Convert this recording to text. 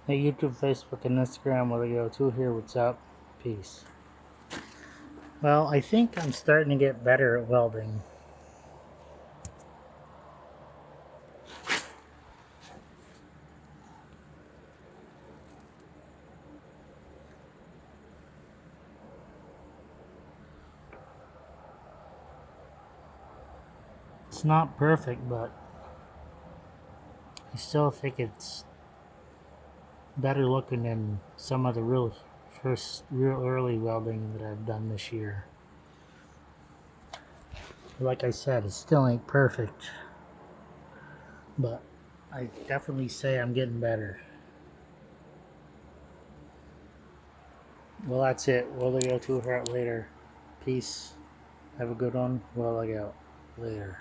Hey YouTube, Facebook, and Instagram, where we go to here. What's up? Peace. Well, I think I'm starting to get better at welding. It's not perfect, but I still think it's better looking than some of the real early welding that I've done this year. Like I said, it still ain't perfect, but I definitely say I'm getting better. Well, that's it. We'll go to her out later. Peace. Have a good one. Well, I out later.